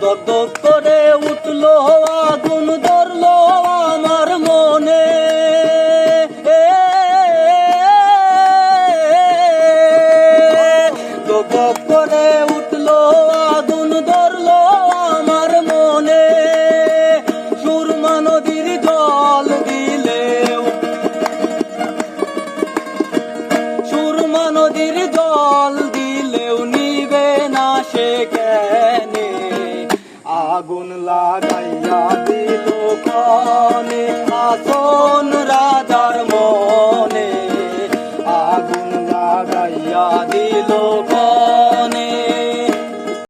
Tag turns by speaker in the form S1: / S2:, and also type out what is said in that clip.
S1: দপ দপ করে উঠলো আগুন ধরলো আমার মনে। দপ দপ করে উঠলো আগুন ধরলো আমার মনে। সুরমা নদীর জল দিলেও, সুরমা নদীর জল দিলেও নিবে না সে কেনে। আগুন লাগাইয়া দিল কনে আসন